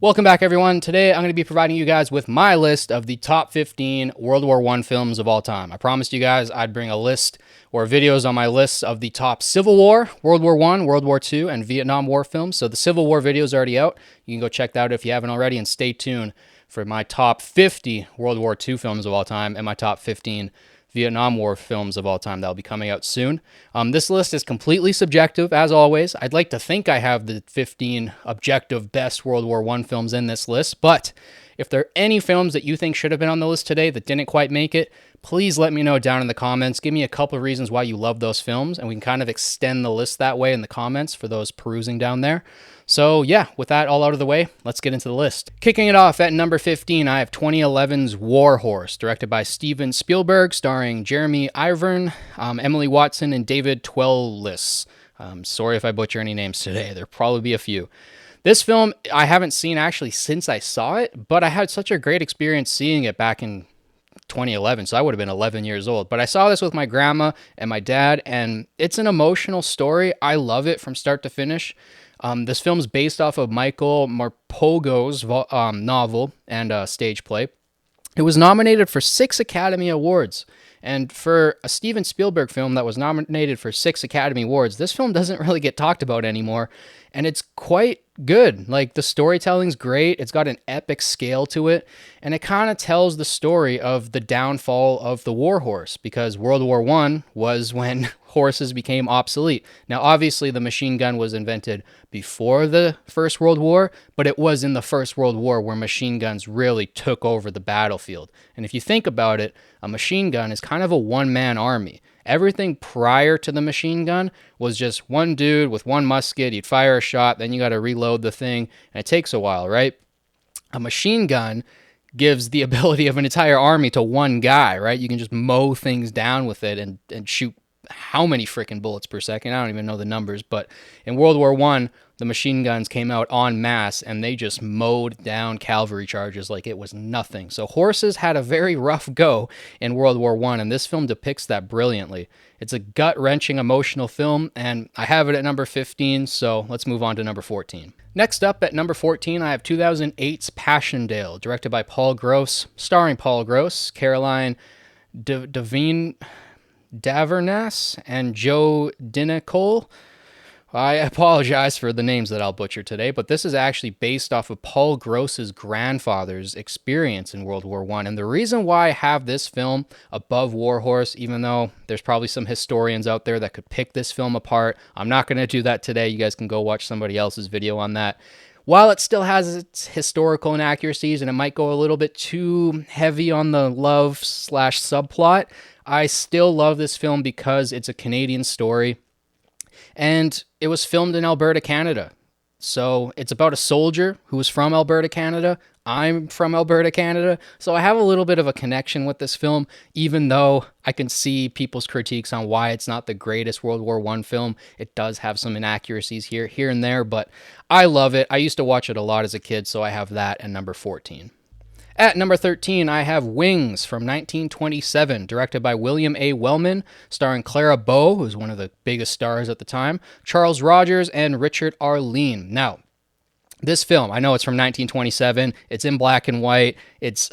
Welcome back, everyone. Today, I'm going to be providing you guys with my list of the top 15 World War I films of all time. I promised you guys I'd bring a list or videos on my list of the top Civil War, World War I, World War II, and Vietnam War films. So the Civil War video is already out. You can go check that out if you haven't already, and stay tuned for my top 50 World War II films of all time and my top 15 Vietnam War films of all time. That'll be coming out soon. This list is completely subjective, as always. I'd like to think I have the 15 objective best World War I films in this list, but if there are any films that you think should have been on the list today that didn't quite make it, please let me know down in the comments. Give me a couple of reasons why you love those films, and we can kind of extend the list that way in the comments for those perusing down there. So yeah, with that all out of the way, let's get into the list. Kicking it off at number 15, I have 2011's War Horse, directed by Steven Spielberg, starring Jeremy Irons, Emily Watson, and David Twellis. Sorry if I butcher any names today. There'll probably be a few. This film I haven't seen actually since I saw it, but I had such a great experience seeing it back in 2011, so I would have been 11 years old. But I saw this with my grandma and my dad, and it's an emotional story. I love it from start to finish. This film's based off of Michael Morpurgo's novel and stage play. It was nominated for 6 Academy Awards. And for a Steven Spielberg film that was nominated for 6 Academy Awards, this film doesn't really get talked about anymore. And it's quite good. Like, the storytelling's great. It's got an epic scale to it. And it kind of tells the story of the downfall of the war horse, because World War I was when horses became obsolete. Now, obviously, the machine gun was invented before the First World War, but it was in the First World War where machine guns really took over the battlefield. And if you think about it, a machine gun is kind of a one-man army. Everything prior to the machine gun was just one dude with one musket. You'd fire a shot, then you got to reload the thing, and it takes a while, right? A machine gun gives the ability of an entire army to one guy, right? You can just mow things down with it and shoot how many freaking bullets per second? I don't even know the numbers, but in World War I, the machine guns came out en masse, and they just mowed down cavalry charges like it was nothing. So horses had a very rough go in World War I, and this film depicts that brilliantly. It's a gut-wrenching emotional film, and I have it at number 15, so let's move on to number 14. Next up at number 14, I have 2008's Passchendaele, directed by Paul Gross, starring Paul Gross, Caroline Devine Daverness, and Joe Dinicole. I apologize for the names that I'll butcher today, but this is actually based off of Paul Gross's grandfather's experience in World War I. And the reason why I have this film above War Horse, even though there's probably some historians out there that could pick this film apart, I'm not going to do that today. You guys can go watch somebody else's video on that. While it still has its historical inaccuracies and it might go a little bit too heavy on the love/subplot, I still love this film because it's a Canadian story. And it was filmed in Alberta, Canada. So it's about a soldier who was from Alberta, Canada. I'm from Alberta, Canada. So I have a little bit of a connection with this film, even though I can see people's critiques on why it's not the greatest World War I film. It does have some inaccuracies here and there, but I love it. I used to watch it a lot as a kid, so I have that at number 14. At number 13, I have Wings from 1927, directed by William A. Wellman, starring Clara Bow, who's one of the biggest stars at the time, Charles Rogers, and Richard Arleen. Now, this film, I know it's from 1927, it's in black and white, it's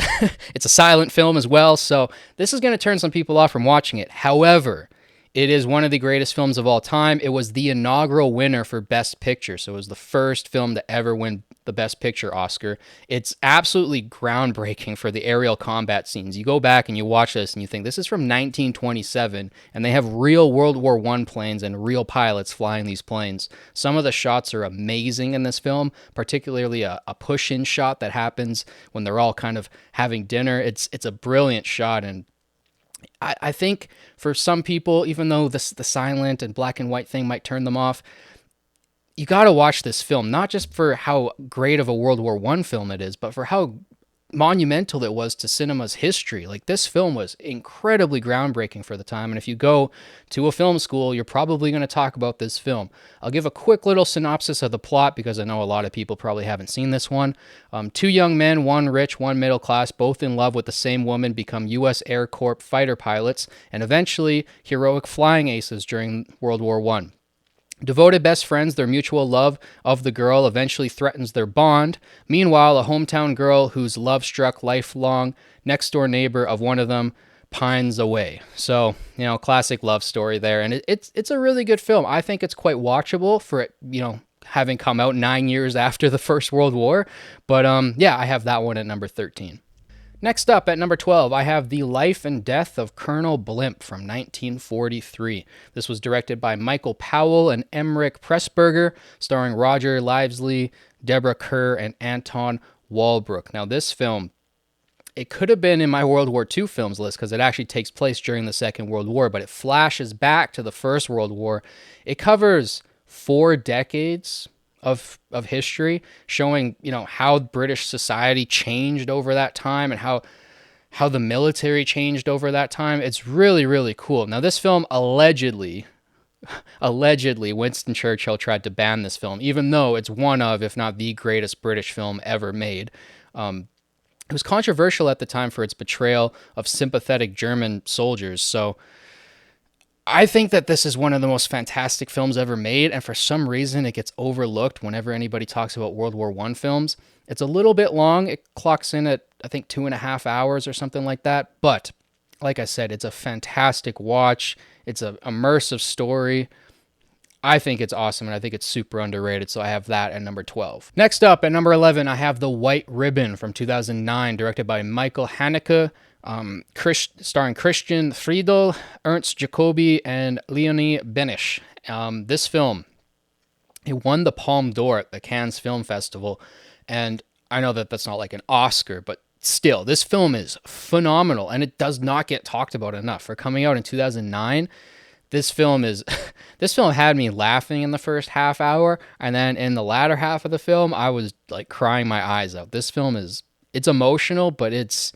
it's a silent film as well, so this is going to turn some people off from watching it. However, it is one of the greatest films of all time. It was the inaugural winner for Best Picture, so it was the first film to ever win the Best Picture Oscar. It's absolutely groundbreaking for the aerial combat scenes. You go back and you watch this and you think, this is from 1927, and they have real World War I planes and real pilots flying these planes. Some of the shots are amazing in this film, particularly a push-in shot that happens when they're all kind of having dinner. It's a brilliant shot, and I think for some people, even though the silent and black and white thing might turn them off, you got to watch this film, not just for how great of a World War I film it is, but for how monumental it was to cinema's history. Like, this film was incredibly groundbreaking for the time, and if you go to a film school, you're probably going to talk about this film. I'll give a quick little synopsis of the plot, because I know a lot of people probably haven't seen this one. 2 young men, one rich, one middle class, both in love with the same woman, become U.S. Air Corps fighter pilots, and eventually heroic flying aces during World War I. Devoted best friends, their mutual love of the girl eventually threatens their bond. Meanwhile, a hometown girl whose love-struck, lifelong next-door neighbor of one of them pines away. So, classic love story there. And it's a really good film. I think it's quite watchable for it, having come out 9 years after the First World War. But yeah, I have that one at number 13. Next up at number 12, I have The Life and Death of Colonel Blimp from 1943. This was directed by Michael Powell and Emmerich Pressburger, starring Roger Livesley, Deborah Kerr, and Anton Walbrook. Now, this film, it could have been in my World War II films list because it actually takes place during the Second World War, but it flashes back to the First World War. It covers 4 decades of history, showing how British society changed over that time and how the military changed over that time. It's really, really cool. Now, this film allegedly Winston Churchill tried to ban this film, even though it's one of, if not the greatest British film ever made. It was controversial at the time for its portrayal of sympathetic German soldiers. So I think that this is one of the most fantastic films ever made, and for some reason it gets overlooked whenever anybody talks about World War I films. It's a little bit long. It clocks in at, I think, 2.5 hours or something like that. But like I said, it's a fantastic watch. It's an immersive story. I think it's awesome, and I think it's super underrated, so I have that at number 12. Next up, at number 11, I have The White Ribbon from 2009, directed by Michael Haneke, starring Christian Friedel, Ernst Jacobi, and Leonie Benisch. This film, it won the Palme d'Or at the Cannes Film Festival, and I know that that's not like an Oscar, but still, this film is phenomenal, and it does not get talked about enough. For coming out in 2009, this film had me laughing in the first half hour, and then in the latter half of the film, I was like crying my eyes out. This film it's emotional, but it's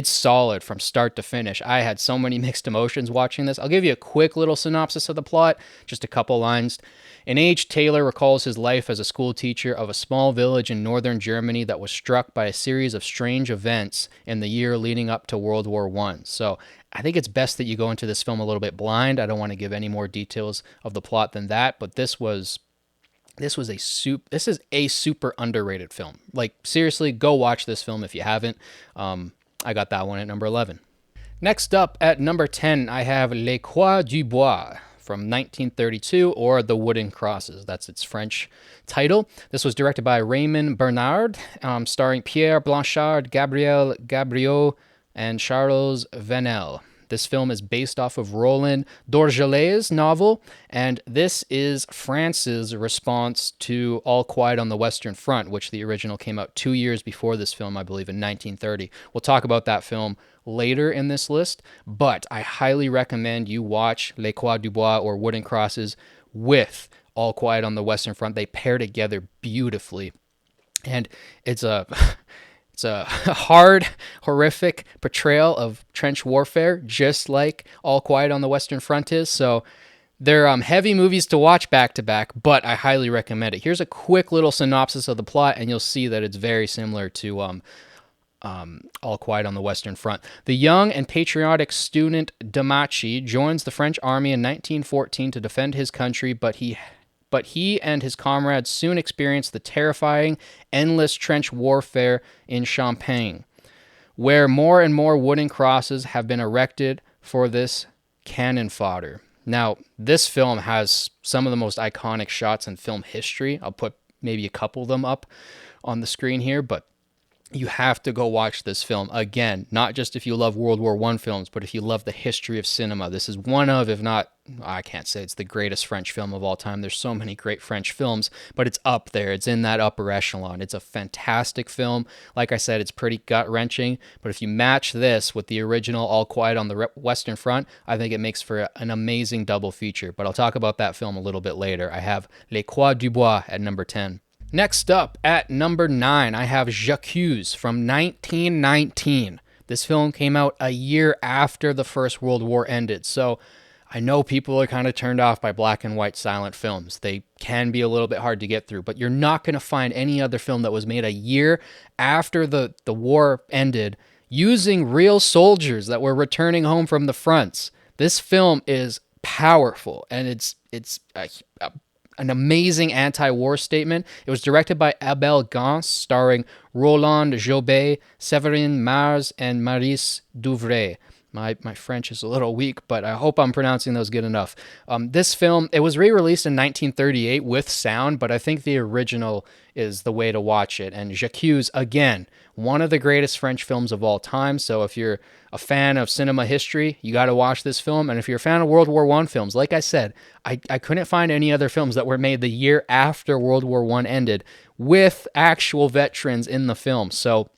solid from start to finish. I had so many mixed emotions watching this. I'll give you a quick little synopsis of the plot, just a couple lines. In age, Taylor recalls his life as a school teacher of a small village in northern Germany that was struck by a series of strange events in the year leading up to World War I. So I think it's best that you go into this film a little bit blind. I don't want to give any more details of the plot than that, but this is a super underrated film. Like, seriously, go watch this film if you haven't. I got that one at number 11. Next up at number 10, I have Les Croix du Bois from 1932, or The Wooden Crosses. That's its French title. This was directed by Raymond Bernard, starring Pierre Blanchard, Gabriel Gabriot, and Charles Venel. This film is based off of Roland Dorgelet's novel, and this is France's response to All Quiet on the Western Front, which the original came out 2 years before this film, I believe, in 1930. We'll talk about that film later in this list, but I highly recommend you watch Les Croix du Bois, or Wooden Crosses, with All Quiet on the Western Front. They pair together beautifully, and it's a hard, horrific portrayal of trench warfare, just like All Quiet on the Western Front is. So they're heavy movies to watch back to back, but I highly recommend it. Here's a quick little synopsis of the plot, and you'll see that it's very similar to All Quiet on the Western Front. The young and patriotic student Damachi joins the French army in 1914 to defend his country, but he and his comrades soon experience the terrifying, endless trench warfare in Champagne, where more and more wooden crosses have been erected for this cannon fodder. Now, this film has some of the most iconic shots in film history. I'll put maybe a couple of them up on the screen here, but you have to go watch this film. Again, not just if you love World War I films, but if you love the history of cinema. This is one of, if not, I can't say it's the greatest French film of all time. There's so many great French films, but it's up there. It's in that upper echelon. It's a fantastic film. Like I said, it's pretty gut-wrenching, but if you match this with the original All Quiet on the Western Front, I think it makes for an amazing double feature. But I'll talk about that film a little bit later. I have Les Croix du Bois at number 10. Next up, at number 9, I have J'accuse from 1919. This film came out a year after the First World War ended, so I know people are kind of turned off by black and white silent films. They can be a little bit hard to get through, but you're not going to find any other film that was made a year after the war ended using real soldiers that were returning home from the fronts. This film is powerful, and it's an amazing anti-war statement. It was directed by Abel Gance, starring Roland Jobet, Séverine Mars, and Maurice Douvray. My French is a little weak, but I hope I'm pronouncing those good enough. This film, it was re-released in 1938 with sound, but I think the original is the way to watch it. And J'accuse, again, one of the greatest French films of all time. So if you're a fan of cinema history, you got to watch this film. And if you're a fan of World War I films, like I said, I couldn't find any other films that were made the year after World War I ended with actual veterans in the film. So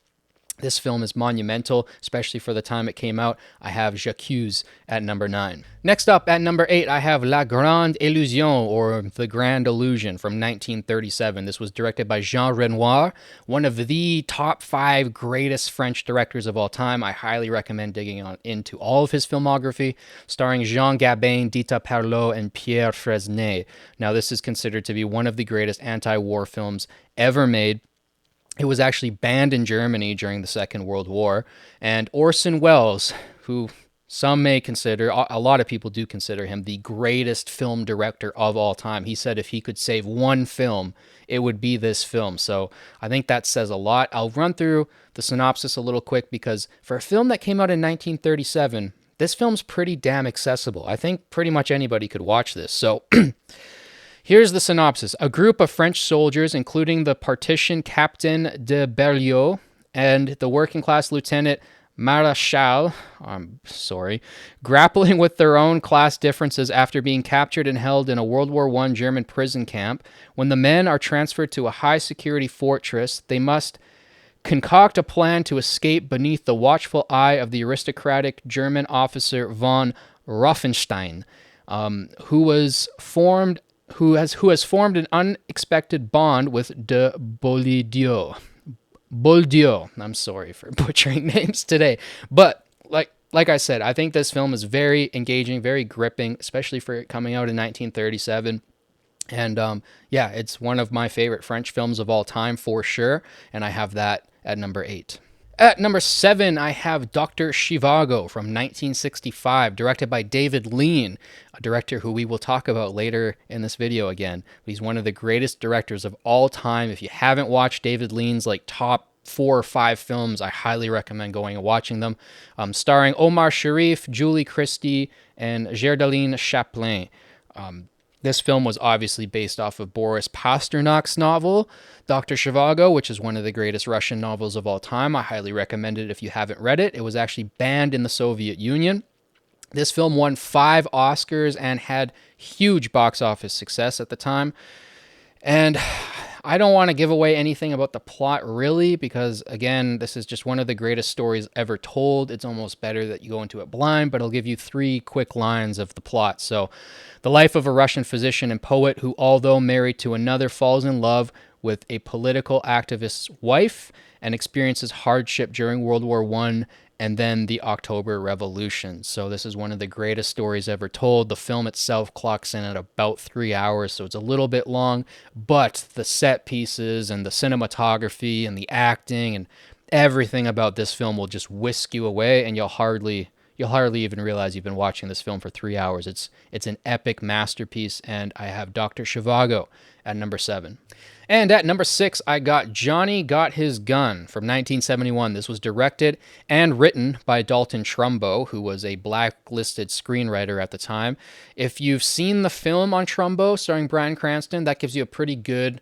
this film is monumental, especially for the time it came out. I have J'accuse at number 9. Next up, at number 8, I have La Grande Illusion, or The Grand Illusion, from 1937. This was directed by Jean Renoir, one of the top 5 greatest French directors of all time. I highly recommend digging into all of his filmography, starring Jean Gabin, Dita Parlot, and Pierre Fresnay. Now, this is considered to be one of the greatest anti-war films ever made. It was actually banned in Germany during the Second World War. And Orson Welles, who some may consider, a lot of people do consider him the greatest film director of all time. He said if he could save one film, it would be this film. So I think that says a lot. I'll run through the synopsis a little quick because for a film that came out in 1937, this film's pretty damn accessible. I think pretty much anybody could watch this. So here's the synopsis. A group of French soldiers, including the partition Captain de Berlioz and the working class Lieutenant Marechal, grappling with their own class differences after being captured and held in a World War I German prison camp. When the men are transferred to a high-security fortress, they must concoct a plan to escape beneath the watchful eye of the aristocratic German officer von Rauffenstein, who has formed an unexpected bond with de Boldieu. I'm sorry for butchering names today. But like I said, I think this film is very engaging, very gripping, especially for it coming out in 1937. And yeah, it's one of my favorite French films of all time for sure. And I have that at number 8. At number 7, I have Dr. Zhivago from 1965, directed by David Lean, a director who we will talk about later in this video again. He's one of the greatest directors of all time. If you haven't watched David Lean's top 4 or 5 films, I highly recommend going and watching them. Starring Omar Sharif, Julie Christie, and Geraldine Chaplin. This film was obviously based off of Boris Pasternak's novel, Dr. Zhivago, which is one of the greatest Russian novels of all time. I highly recommend it if you haven't read it. It was actually banned in the Soviet Union. This film won 5 Oscars and had huge box office success at the time. And I don't want to give away anything about the plot, really, because, again, this is just one of the greatest stories ever told. It's almost better that you go into it blind, but I'll give you 3 quick lines of the plot. So, the life of a Russian physician and poet who, although married to another, falls in love with a political activist's wife and experiences hardship during World War I and then the October Revolution. So this is one of the greatest stories ever told. The film itself clocks in at about 3 hours, so it's a little bit long, but the set pieces and the cinematography and the acting and everything about this film will just whisk you away, and you'll hardly even realize you've been watching this film for 3 hours. It's an epic masterpiece, and I have Dr. Zhivago at number 7. And at number 6, I got Johnny Got His Gun from 1971. This was directed and written by Dalton Trumbo, who was a blacklisted screenwriter at the time. If you've seen the film on Trumbo starring Bryan Cranston, that gives you a pretty good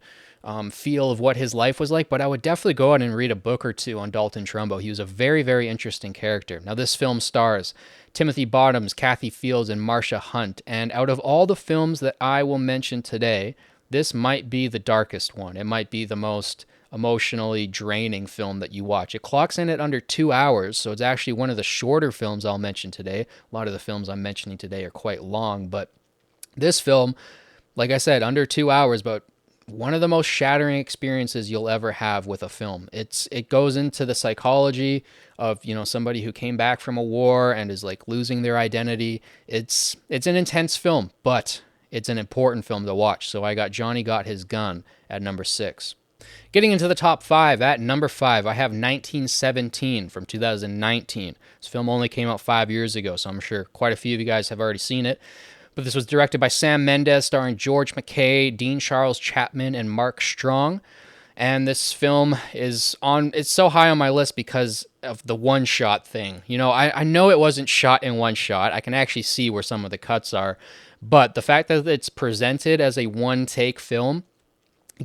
feel of what his life was like, but I would definitely go out and read a book or 2 on Dalton Trumbo. He was a very, very interesting character. Now, this film stars Timothy Bottoms, Kathy Fields, and Marsha Hunt, and out of all the films that I will mention today, this might be the darkest one. It might be the most emotionally draining film that you watch. It clocks in at under 2 hours, so it's actually one of the shorter films I'll mention today. A lot of the films I'm mentioning today are quite long, but this film, like I said, under 2 hours, but one of the most shattering experiences you'll ever have with a film. It goes into the psychology of, somebody who came back from a war and is losing their identity. It's an intense film, but it's an important film to watch. So I got Johnny Got His Gun at number 6. Getting into the top 5, at number 5, I have 1917 from 2019. This film only came out 5 years ago, so I'm sure quite a few of you guys have already seen it. But this was directed by Sam Mendes, starring George McKay, Dean Charles Chapman, and Mark Strong. And this film it's so high on my list because of the one shot thing. I know it wasn't shot in one shot. I can actually see where some of the cuts are. But the fact that it's presented as a one take film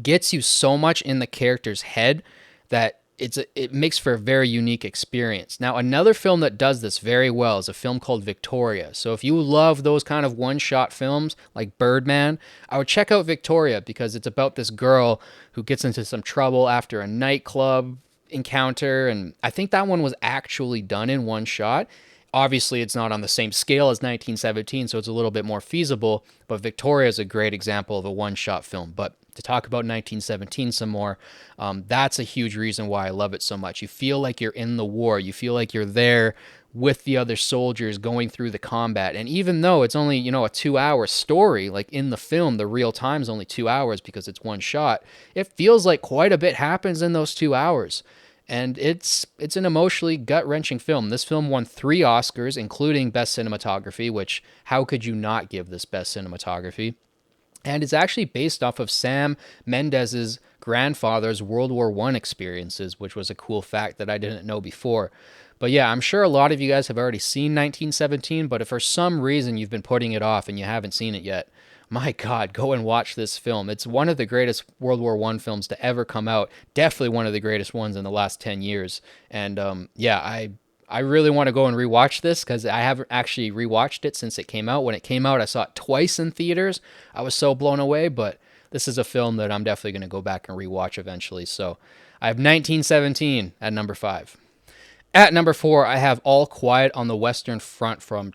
gets you so much in the character's head that it makes for a very unique experience. Now, another film that does this very well is a film called Victoria. So if you love those kind of one-shot films like Birdman, I would check out Victoria because it's about this girl who gets into some trouble after a nightclub encounter, and I think that one was actually done in one shot. Obviously, it's not on the same scale as 1917, so it's a little bit more feasible, but Victoria is a great example of a one-shot film. But to talk about 1917 some more, that's a huge reason why I love it so much. You feel like you're in the war. You feel like you're there with the other soldiers going through the combat. And even though it's only, a 2-hour story, like in the film, the real time is only 2 hours because it's one shot, it feels like quite a bit happens in those 2 hours. And it's an emotionally gut-wrenching film. This film won 3 Oscars, including Best Cinematography, which how could you not give this Best Cinematography? And it's actually based off of Sam Mendes's grandfather's World War I experiences, which was a cool fact that I didn't know before. But yeah, I'm sure a lot of you guys have already seen 1917, but if for some reason you've been putting it off and you haven't seen it yet, my God, go and watch this film. It's one of the greatest World War I films to ever come out. Definitely one of the greatest ones in the last 10 years. And yeah, I really want to go and rewatch this because I haven't actually rewatched it since it came out. When it came out, I saw it twice in theaters. I was so blown away, but this is a film that I'm definitely going to go back and rewatch eventually. So I have 1917 at number 5. At number 4, I have All Quiet on the Western Front from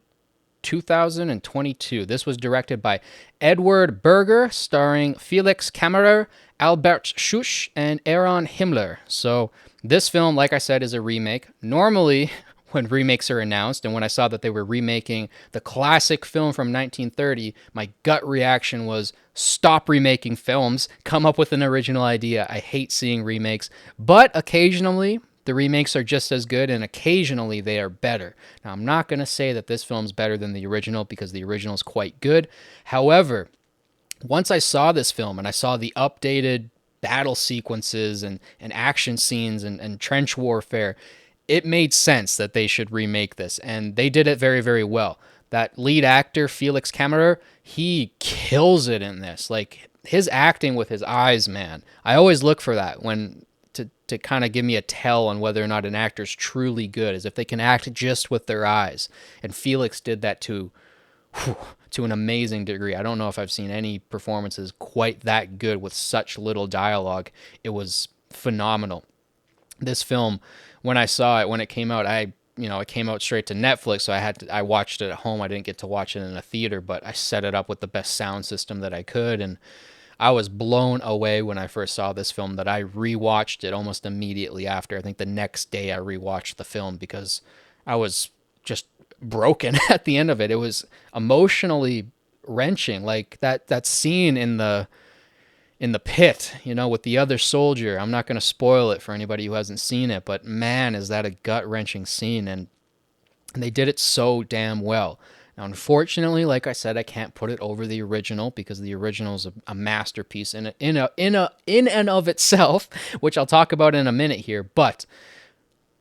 2022. This was directed by Edward Berger, starring Felix Kammerer, Albert Schuch, and Aaron Himmler. So this film, like I said, is a remake. Normally, when remakes are announced, and when I saw that they were remaking the classic film from 1930, my gut reaction was, stop remaking films, come up with an original idea. I hate seeing remakes, but occasionally the remakes are just as good, and occasionally they are better. Now, I'm not going to say that this film's better than the original because the original is quite good. However, once I saw this film and I saw the updated battle sequences and action scenes and trench warfare, it made sense that they should remake this, and they did it very, very well. That lead actor, Felix Kammerer, he kills it in this. Like, his acting with his eyes, man. I always look for that to kind of give me a tell on whether or not an actor's truly good, is if they can act just with their eyes. And Felix did that to an amazing degree. I don't know if I've seen any performances quite that good with such little dialogue. It was phenomenal. This film, when I saw it, when it came out, it came out straight to Netflix, so I watched it at home. I didn't get to watch it in a theater, but I set it up with the best sound system that I could, and I was blown away when I first saw this film that I rewatched it almost immediately after. I think the next day I rewatched the film because I was just broken at the end of it. It was emotionally wrenching. Like that scene in the pit, with the other soldier. I'm not going to spoil it for anybody who hasn't seen it, but man, is that a gut-wrenching scene, and they did it so damn well. Now, unfortunately, like I said, I can't put it over the original because the original is a masterpiece in and of itself, which I'll talk about in a minute here. But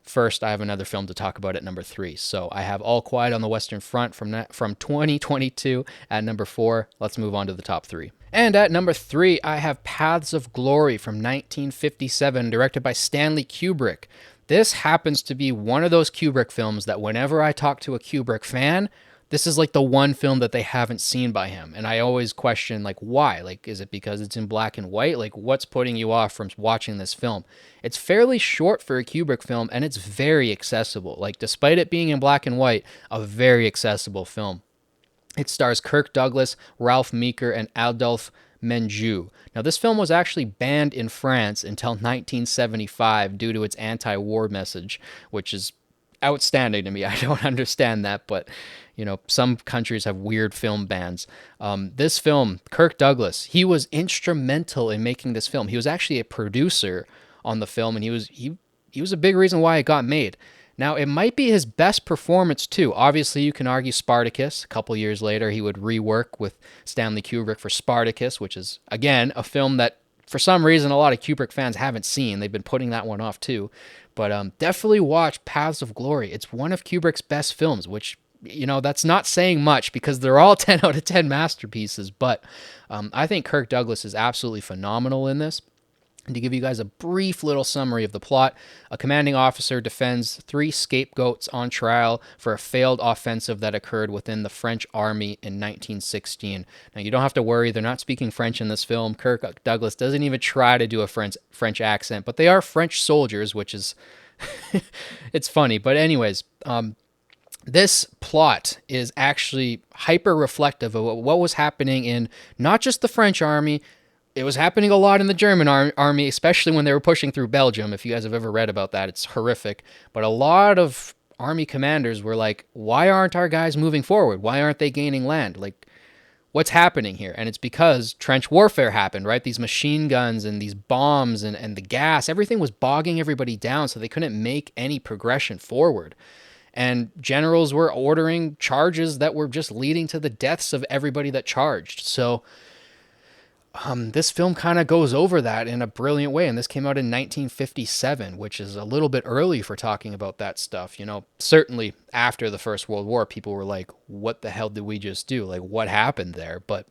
first, I have another film to talk about at number 3. So I have All Quiet on the Western Front from 2022 at number 4. Let's move on to the top 3. And at number 3, I have Paths of Glory from 1957, directed by Stanley Kubrick. This happens to be one of those Kubrick films that whenever I talk to a Kubrick fan, this is like the one film that they haven't seen by him. And I always question, like, why? Like, is it because it's in black and white? Like, what's putting you off from watching this film? It's fairly short for a Kubrick film, and it's very accessible. Like, despite it being in black and white, a very accessible film. It stars Kirk Douglas, Ralph Meeker, and Adolphe Menjou. Now, this film was actually banned in France until 1975 due to its anti-war message, which is outstanding to me. I don't understand that, but some countries have weird film bans. This film, Kirk Douglas, he was instrumental in making this film. He was actually a producer on the film, and he was a big reason why it got made. Now, it might be his best performance, too. Obviously, you can argue Spartacus. A couple years later, he would rework with Stanley Kubrick for Spartacus, which is, again, a film that, for some reason, a lot of Kubrick fans haven't seen. They've been putting that one off, too. But definitely watch Paths of Glory. It's one of Kubrick's best films, which, that's not saying much because they're all 10 out of 10 masterpieces. But I think Kirk Douglas is absolutely phenomenal in this. And to give you guys a brief little summary of the plot, a commanding officer defends 3 scapegoats on trial for a failed offensive that occurred within the French army in 1916. Now, you don't have to worry. They're not speaking French in this film. Kirk Douglas doesn't even try to do a French accent, but they are French soldiers, which is, it's funny. But anyways, this plot is actually hyper reflective of what was happening in not just the French army. It was happening a lot in the German army, especially when they were pushing through Belgium. If you guys have ever read about that, it's horrific. But a lot of army commanders were like, why aren't our guys moving forward? Why aren't they gaining land? Like, what's happening here? And it's because trench warfare happened, right? These machine guns and these bombs and the gas, everything was bogging everybody down, so they couldn't make any progression forward. And generals were ordering charges that were just leading to the deaths of everybody that charged. So this film kind of goes over that in a brilliant way. And this came out in 1957, which is a little bit early for talking about that stuff. Certainly after the First World War, people were like, what the hell did we just do? Like, what happened there? But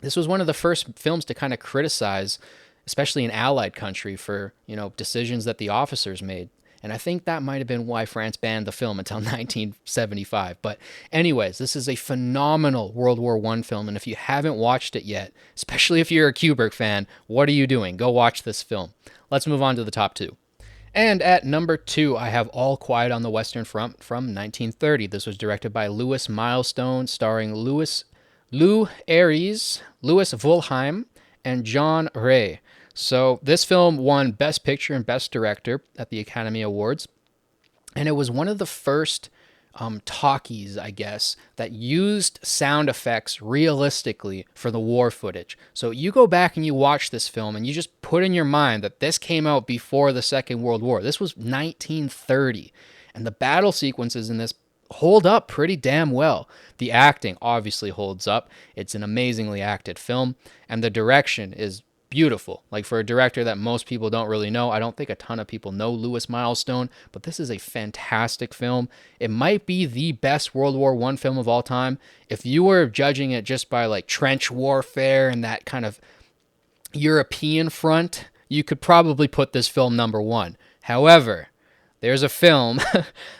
this was one of the first films to kind of criticize, especially an Allied country, for, decisions that the officers made. And I think that might have been why France banned the film until 1975. But anyways, this is a phenomenal World War I film. And if you haven't watched it yet, especially if you're a Kubrick fan, what are you doing? Go watch this film. Let's move on to the top 2. And at number 2, I have All Quiet on the Western Front from 1930. This was directed by Louis Milestone, starring Lou Ayres, Louis Volheim, and John Ray. So this film won Best Picture and Best Director at the Academy Awards. And it was one of the first talkies, I guess, that used sound effects realistically for the war footage. So you go back and you watch this film and you just put in your mind that this came out before the Second World War. This was 1930. And the battle sequences in this hold up pretty damn well. The acting obviously holds up. It's an amazingly acted film. And the direction is beautiful. Like, for a director that most people don't really know, I don't think a ton of people know Louis Milestone, but this is a fantastic film. It might be the best World War I film of all time. If you were judging it just by like trench warfare and that kind of European front, you could probably put this film number 1. However, there's a film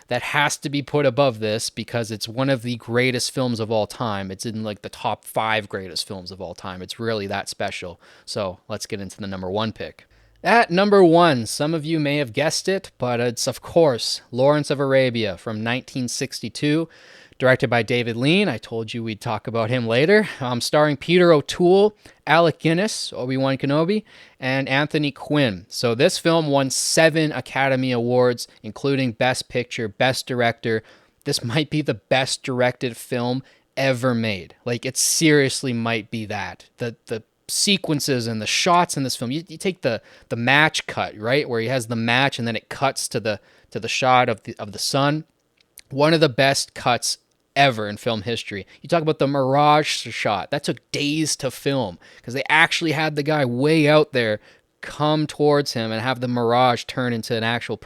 that has to be put above this because it's one of the greatest films of all time. It's in like the top 5 greatest films of all time. It's really that special. So let's get into the number 1 pick. At number 1, some of you may have guessed it, but it's, of course, Lawrence of Arabia from 1962. Directed by David Lean. I told you we'd talk about him later. Starring Peter O'Toole, Alec Guinness, Obi-Wan Kenobi, and Anthony Quinn. So this film won 7 Academy Awards, including Best Picture, Best Director. This might be the best directed film ever made. Like, it seriously might be that. The sequences and the shots in this film. You take the match cut, right, where he has the match and then it cuts to the shot of the sun. One of the best cuts ever in film history. You talk about the Mirage shot. That took days to film because they actually had the guy way out there come towards him and have the Mirage turn into an actual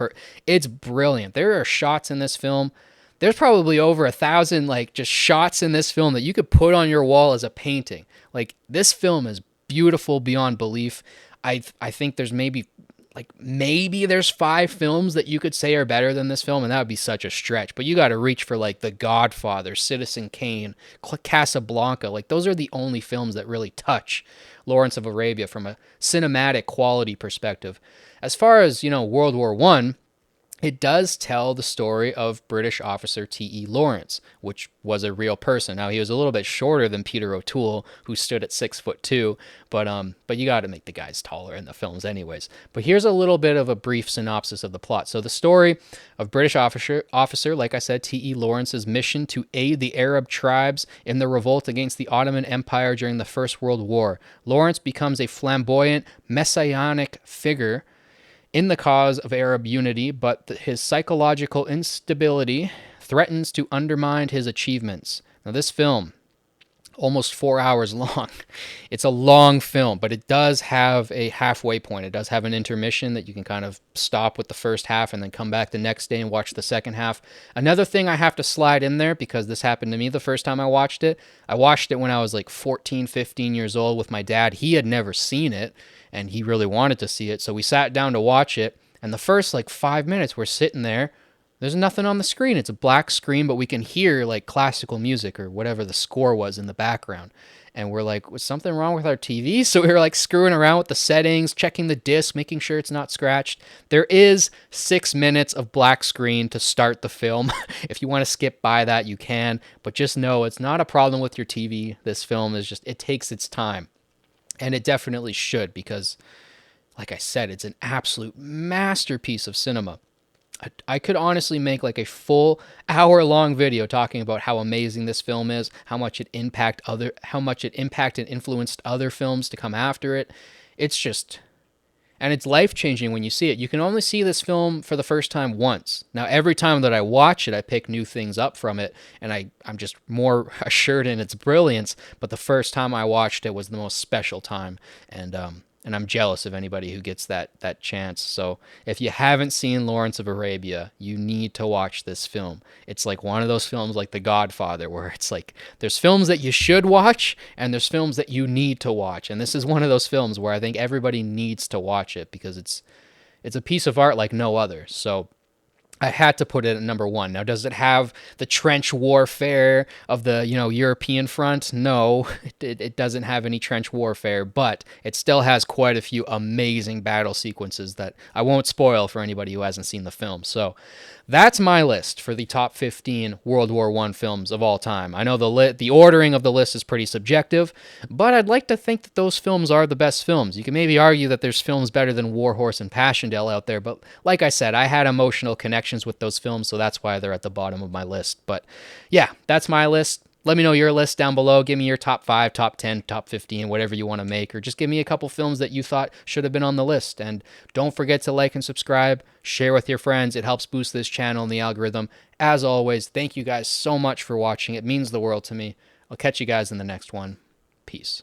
It's brilliant. There are shots in this film. There's probably over 1,000 like just shots in this film that you could put on your wall as a painting. Like, this film is beautiful beyond belief. I think there's maybe there's 5 films that you could say are better than this film, and that would be such a stretch. But you got to reach for like The Godfather, Citizen Kane, Casablanca. Like, those are the only films that really touch Lawrence of Arabia from a cinematic quality perspective. As far as, World War I, it does tell the story of British officer T.E. Lawrence, which was a real person. Now, he was a little bit shorter than Peter O'Toole, who stood at 6'2", but you got to make the guys taller in the films anyways. But here's a little bit of a brief synopsis of the plot. So the story of British officer, like I said, T.E. Lawrence's mission to aid the Arab tribes in the revolt against the Ottoman Empire during the First World War. Lawrence becomes a flamboyant, messianic figure in the cause of Arab unity, but his psychological instability threatens to undermine his achievements. Now, this film, almost 4 hours long. It's a long film, but it does have a halfway point. It does have an intermission that you can kind of stop with the first half and then come back the next day and watch the second half. Another thing I have to slide in there, because this happened to me the first time I watched it when I was like 14, 15 years old with my dad. He had never seen it, and he really wanted to see it, so we sat down to watch it, and the first like 5 minutes we're sitting there, there's nothing on the screen. It's a black screen, but we can hear like classical music or whatever the score was in the background. And we're like, was something wrong with our TV? So we were like screwing around with the settings, checking the disc, making sure it's not scratched. There is 6 minutes of black screen to start the film. If you want to skip by that, you can. But just know it's not a problem with your TV. This film is just, it takes its time. And it definitely should, because, like I said, it's an absolute masterpiece of cinema. I could honestly make like a full hour-long video talking about how amazing this film is, how much it impacted and influenced other films to come after it. It's just, and it's life-changing when you see it. You can only see this film for the first time once. Now, every time that I watch it, I pick new things up from it, and I'm just more assured in its brilliance. But the first time I watched it was the most special time, and I'm jealous of anybody who gets that chance. So if you haven't seen Lawrence of Arabia, you need to watch this film. It's like one of those films like The Godfather, where it's like there's films that you should watch and there's films that you need to watch. And this is one of those films where I think everybody needs to watch it, because it's a piece of art like no other. So I had to put it at number one. Now, does it have the trench warfare of the, European front? No, it doesn't have any trench warfare, but it still has quite a few amazing battle sequences that I won't spoil for anybody who hasn't seen the film. So that's my list for the top 15 World War I films of all time. I know the ordering of the list is pretty subjective, but I'd like to think that those films are the best films. You can maybe argue that there's films better than War Horse and Passchendaele out there, but like I said, I had emotional connections with those films, so that's why they're at the bottom of my list. But yeah, that's my list. Let me know your list down below. Give me your top 5, top 10, top 15, whatever you want to make, or just give me a couple films that you thought should have been on the list. And don't forget to like and subscribe, share with your friends. It helps boost this channel and the algorithm. As always, thank you guys so much for watching. It means the world to me. I'll catch you guys in the next one. Peace.